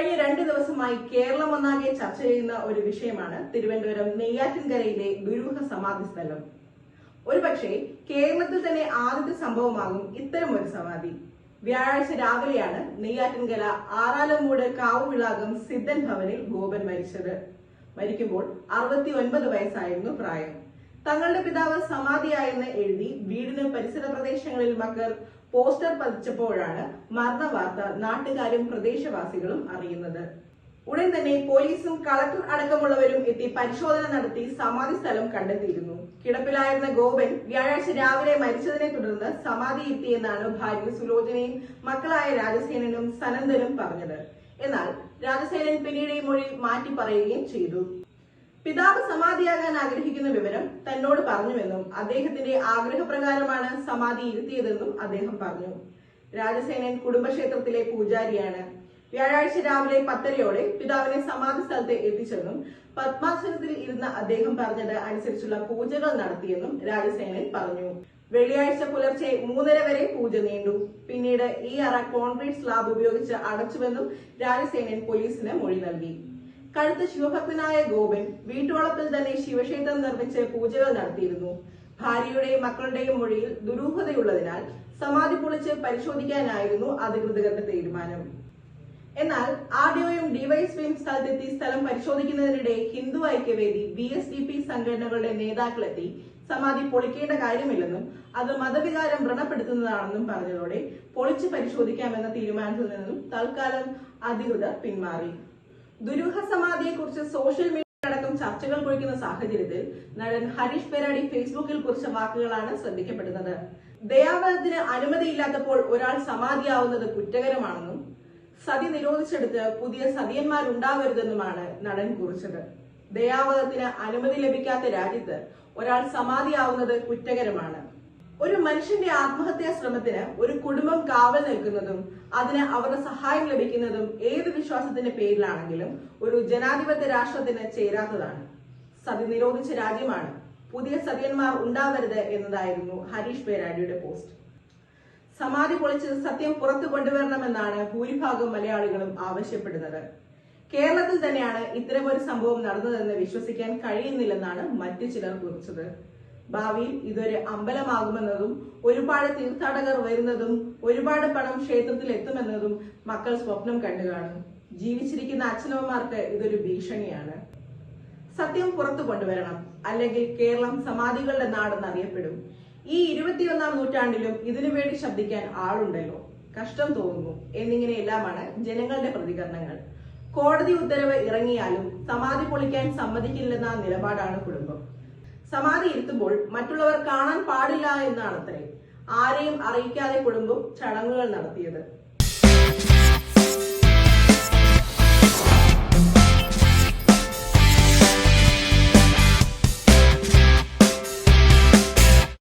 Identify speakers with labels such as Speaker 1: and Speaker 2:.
Speaker 1: കഴിഞ്ഞ 2 ദിവസമായി കേരളം ഒന്നാകെ ചർച്ച ചെയ്യുന്ന ഒരു വിഷയമാണ് തിരുവനന്തപുരം നെയ്യാറ്റിൻകരയിലെ ദുരൂഹ സമാധി സ്ഥലം. ഒരുപക്ഷെ കേരളത്തിൽ തന്നെ ആദ്യത്തെ സംഭവമാകും ഇത്തരം ഒരു സമാധി. വ്യാഴാഴ്ച രാവിലെയാണ് നെയ്യാറ്റിൻകര ആറാലമൂട് കാവുവിളാകം സിദ്ധൻ ഭവനിൽ ഗോപൻ മരിച്ചത്. മരിക്കുമ്പോൾ 69 വയസ്സായിരുന്നു പ്രായം. തങ്ങളുടെ പിതാവ് സമാധിയായെന്ന് എഴുതി വീടിന് പരിസര പ്രദേശങ്ങളിൽ മക്കൾ പോസ്റ്റർ പതിച്ചപ്പോഴാണ് മരണ വാർത്ത നാട്ടുകാരും പ്രദേശവാസികളും അറിയുന്നത്. ഉടൻ തന്നെ പോലീസും കളക്ടർ അടക്കമുള്ളവരും എത്തി പരിശോധന നടത്തി സമാധി സ്ഥലം കണ്ടെത്തിയിരുന്നു. കിടപ്പിലായിരുന്ന ഗോപൻ വ്യാഴാഴ്ച രാവിലെ മരിച്ചതിനെ തുടർന്ന് സമാധി എത്തിയെന്നാണ് ഭാര്യ സുലോചനയും മക്കളായ രാജസേനനും സനന്ദനും പറഞ്ഞത്. എന്നാൽ രാജസേനൻ പിന്നീട് ഈ മൊഴി മാറ്റി പറയുകയും ചെയ്തു. പിതാവ് സമാധിയാകാൻ ആഗ്രഹിക്കുന്ന വിവരം തന്നോട് പറഞ്ഞുവെന്നും അദ്ദേഹത്തിന്റെ ആഗ്രഹപ്രകാരമാണ് സമാധി ഇരുത്തിയതെന്നും അദ്ദേഹം പറഞ്ഞു. രാജസേനൻ കുടുംബക്ഷേത്രത്തിലെ പൂജാരിയാണ്. വ്യാഴാഴ്ച രാവിലെ 10:30 പിതാവിനെ സമാധി സ്ഥലത്ത് എത്തിച്ചെന്നും പത്മാസനത്തിൽ ഇരുന്ന അദ്ദേഹം പറഞ്ഞത് അനുസരിച്ചുള്ള പൂജകൾ നടത്തിയെന്നും രാജസേനൻ പറഞ്ഞു. വെള്ളിയാഴ്ച പുലർച്ചെ 3:30 വരെ പൂജ നീണ്ടു. പിന്നീട് ഈ അറ കോൺക്രീറ്റ് സ്ലാബ് ഉപയോഗിച്ച് അടച്ചുവെന്നും രാജസേനൻ പോലീസിന് മൊഴി നൽകി. കഴുത്ത് ശിവഭക്തനായ ഗോപൻ വീട്ടുവളപ്പിൽ തന്നെ ശിവക്ഷേത്രം നിർമ്മിച്ച് പൂജകൾ നടത്തിയിരുന്നു. ഭാര്യയുടെയും മക്കളുടെയും മൊഴിയിൽ ദുരൂഹതയുള്ളതിനാൽ സമാധി പൊളിച്ച് പരിശോധിക്കാനായിരുന്നു അധികൃതരുടെ തീരുമാനം. എന്നാൽ ആർഡിഒയും ഡിവൈഎസ്പിയും സ്ഥലത്തെത്തി സ്ഥലം പരിശോധിക്കുന്നതിനിടെ ഹിന്ദു ഐക്യവേദി, VSDP സംഘടനകളുടെ നേതാക്കളെത്തി സമാധി പൊളിക്കേണ്ട കാര്യമില്ലെന്നും അത് മതവികാരം വ്രണപ്പെടുത്തുന്നതാണെന്നും പറഞ്ഞതോടെ പൊളിച്ച് പരിശോധിക്കാമെന്ന തീരുമാനത്തിൽ നിന്നും തൽക്കാലം അധികൃതർ പിന്മാറി. ദുരൂഹ സമാധിയെക്കുറിച്ച് സോഷ്യൽ മീഡിയ അടക്കം ചർച്ചകൾ കുറിക്കുന്ന സാഹചര്യത്തിൽ നടൻ ഹരീഷ് പേരാടി ഫേസ്ബുക്കിൽ കുറിച്ച വാക്കുകളാണ് ശ്രദ്ധിക്കപ്പെടുന്നത്. ദയാവധത്തിന് അനുമതിയില്ലാത്തപ്പോൾ ഒരാൾ സമാധിയാവുന്നത് കുറ്റകരമാണെന്നും സതി നിരോധിച്ചെടുത്ത് പുതിയ സതിയന്മാരുണ്ടാവരുതെന്നുമാണ് നടൻ കുറിച്ചത്. ദയാവധത്തിന് അനുമതി ലഭിക്കാത്ത രാജ്യത്ത് ഒരാൾ സമാധിയാവുന്നത് കുറ്റകരമാണ്. ഒരു മനുഷ്യന്റെ ആത്മഹത്യാ ശ്രമത്തിന് ഒരു കുടുംബം കാവൽ നിൽക്കുന്നതും അതിന് അവരുടെ സഹായം ലഭിക്കുന്നതും ഏത് വിശ്വാസത്തിന്റെ പേരിലാണെങ്കിലും ഒരു ജനാധിപത്യ രാഷ്ട്രത്തിന് ചേരാത്തതാണ്. സതി നിരോധിച്ച രാജ്യമാണ്. പുതിയ സതിയന്മാർ ഉണ്ടാവരുത് എന്നതായിരുന്നു ഹരീഷ് പേരാടിയുടെ പോസ്റ്റ്. സമാധി പൊളിച്ച് സത്യം പുറത്തു കൊണ്ടുവരണമെന്നാണ് ഭൂരിഭാഗം മലയാളികളും ആവശ്യപ്പെടുന്നത്. കേരളത്തിൽ തന്നെയാണ് ഇത്തരമൊരു സംഭവം നടന്നതെന്ന് വിശ്വസിക്കാൻ കഴിയുന്നില്ലെന്നാണ് മറ്റു ചിലർ കുറിച്ചത്. ഭാവിയിൽ ഇതൊരു അമ്പലമാകുമെന്നതും ഒരുപാട് തീർത്ഥാടകർ വരുന്നതും ഒരുപാട് പണം ക്ഷേത്രത്തിൽ എത്തുമെന്നതും മക്കൾ സ്വപ്നം കണ്ടു കാണും. ജീവിച്ചിരിക്കുന്ന അച്ഛനമ്മമാർക്ക് ഇതൊരു ഭീഷണിയാണ്. സത്യം പുറത്തു കൊണ്ടുവരണം, അല്ലെങ്കിൽ കേരളം സമാധികളുടെ നാടെന്നറിയപ്പെടും. ഈ 21-ാം നൂറ്റാണ്ടിലും ഇതിനുവേണ്ടി ശബ്ദിക്കാൻ ആളുണ്ടല്ലോ, കഷ്ടം തോന്നുന്നു എന്നിങ്ങനെയെല്ലാമാണ് ജനങ്ങളുടെ പ്രതികരണങ്ങൾ. കോടതി ഉത്തരവ് ഇറങ്ങിയാലും സമാധി പൊളിക്കാൻ സമ്മതിക്കില്ലെന്ന നിലപാടാണ് കുടുംബം. സമാധി ഇരുത്തുമ്പോൾ മറ്റുള്ളവർ കാണാൻ പാടില്ല എന്നാണത്രേ ആരെയും അറിയിക്കാതെ കുടുംബം ചടങ്ങുകൾ നടത്തിയത്.